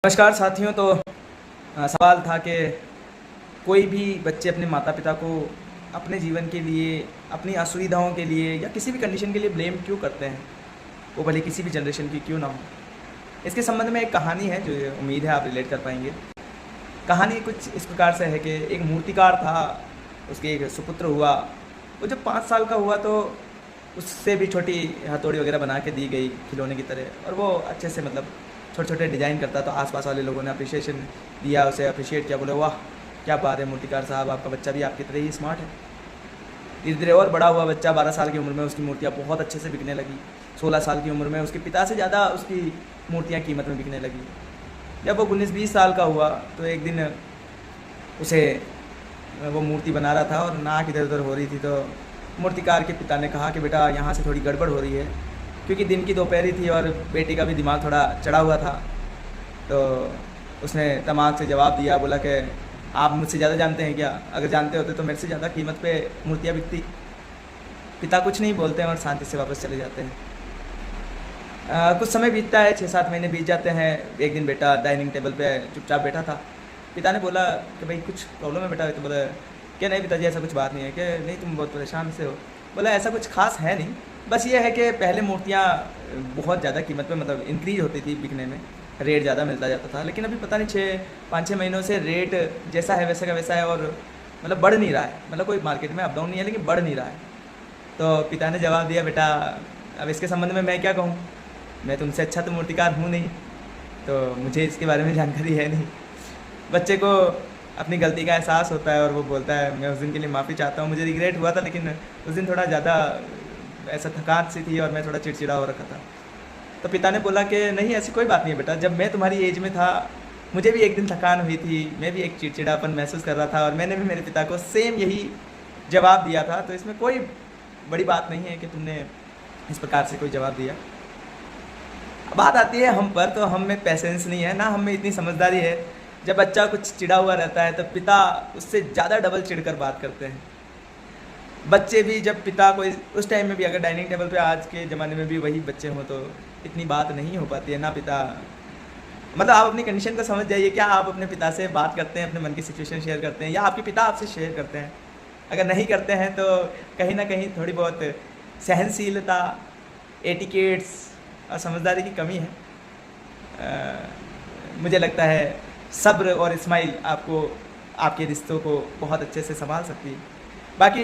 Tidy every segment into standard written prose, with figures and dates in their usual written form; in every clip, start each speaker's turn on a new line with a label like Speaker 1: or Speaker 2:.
Speaker 1: नमस्कार साथियों। तो सवाल था कि कोई भी बच्चे अपने माता पिता को अपने जीवन के लिए, अपनी असुविधाओं के लिए या किसी भी कंडीशन के लिए ब्लेम क्यों करते हैं, वो भले किसी भी जनरेशन की क्यों ना हो। इसके संबंध में एक कहानी है जो उम्मीद है आप रिलेट कर पाएंगे। कहानी कुछ इस प्रकार से है कि एक मूर्तिकार था, उसके एक सुपुत्र हुआ। वो जब 5 साल का हुआ तो उससे भी छोटी हथौड़ी वगैरह बना के दी गई खिलौने की तरह, और वो अच्छे से मतलब छोटे छोटे डिज़ाइन करता। तो आसपास वाले लोगों ने अप्रिशिएशन दिया, उसे अप्रिशिएट किया, बोले वाह क्या बात है मूर्तिकार साहब, आपका बच्चा भी आपकी तरह ही स्मार्ट है। धीरे धीरे और बड़ा हुआ बच्चा, 12 साल की उम्र में उसकी मूर्तियाँ बहुत अच्छे से बिकने लगी। 16 साल की उम्र में उसके पिता से ज़्यादा उसकी मूर्तियाँ कीमत में बिकने लगी। जब वो 19-20 साल का हुआ तो एक दिन उसे वो मूर्ति बना रहा था और नाक इधर उधर हो रही थी। तो मूर्तिकार के पिता ने कहा कि बेटा यहाँ से थोड़ी गड़बड़ हो रही है, क्योंकि दिन की दोपहरी थी और बेटी का भी दिमाग थोड़ा चढ़ा हुआ था। तो उसने दिमाग से जवाब दिया, बोला कि आप मुझसे ज़्यादा जानते हैं क्या? अगर जानते होते तो मेरे से ज़्यादा कीमत पे मूर्तियाँ बिकती। पिता कुछ नहीं बोलते हैं और शांति से वापस चले जाते हैं। कुछ समय बीतता है, 6-7 महीने बीत जाते हैं। एक दिन बेटा डाइनिंग टेबल पे चुपचाप बैठा था। पिता ने बोला कि भाई कुछ प्रॉब्लम है बेटा? तो बोला कि नहीं पिताजी ऐसा कुछ बात नहीं है। कि नहीं तुम बहुत परेशान से हो? बोला ऐसा कुछ खास है नहीं, बस ये है कि पहले मूर्तियाँ बहुत ज़्यादा कीमत पे मतलब इंक्रीज होती थी बिकने में, रेट ज़्यादा मिलता जाता था। लेकिन अभी पता नहीं 5-6 महीनों से रेट जैसा है वैसा का वैसा है, और मतलब बढ़ नहीं रहा है। मतलब कोई मार्केट में अप डाउन नहीं है, लेकिन बढ़ नहीं रहा है। तो पिता ने जवाब दिया, बेटा अब इसके संबंध में मैं क्या कहूँ, मैं तुमसे अच्छा तो मूर्तिकार हूँ नहीं, तो मुझे इसके बारे में जानकारी है नहीं। बच्चे को अपनी गलती का एहसास होता है और वो बोलता है मैं उस दिन के लिए माफ़ी चाहता हूँ, मुझे रिग्रेट हुआ था, लेकिन उस दिन थोड़ा ज़्यादा ऐसा थकान सी थी और मैं थोड़ा चिड़चिड़ा हो रखा था। तो पिता ने बोला कि नहीं ऐसी कोई बात नहीं है बेटा, जब मैं तुम्हारी एज में था मुझे भी एक दिन थकान हुई थी, मैं भी एक चिड़चिड़ापन महसूस कर रहा था और मैंने भी मेरे पिता को सेम यही जवाब दिया था। तो इसमें कोई बड़ी बात नहीं है कि तुमने इस प्रकार से कोई जवाब दिया। बात आती है हम पर, तो हम में पेशेंस नहीं है ना, हम में इतनी समझदारी है। जब बच्चा कुछ चिढ़ा हुआ रहता है तो पिता उससे ज़्यादा डबल चिढ़कर बात करते हैं। बच्चे भी जब पिता को उस टाइम में भी, अगर डाइनिंग टेबल पे आज के ज़माने में भी वही बच्चे हों तो इतनी बात नहीं हो पाती है ना। पिता मतलब आप अपनी कंडीशन को समझ जाइए, क्या आप अपने पिता से बात करते हैं, अपने मन की सिचुएशन शेयर करते हैं, या आपके पिता आपसे शेयर करते हैं? अगर नहीं करते हैं तो कहीं ना कहीं थोड़ी बहुत सहनशीलता, एटिकेट्स और समझदारी की कमी है। मुझे लगता है सब्र और स्माइल आपको आपके रिश्तों को बहुत अच्छे से संभाल सकती है। बाकी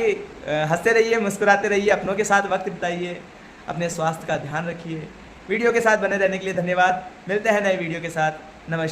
Speaker 1: हंसते रहिए, मुस्कुराते रहिए, अपनों के साथ वक्त बिताइए, अपने स्वास्थ्य का ध्यान रखिए। वीडियो के साथ बने रहने के लिए धन्यवाद। मिलते हैं नए वीडियो के साथ। नमस्कार।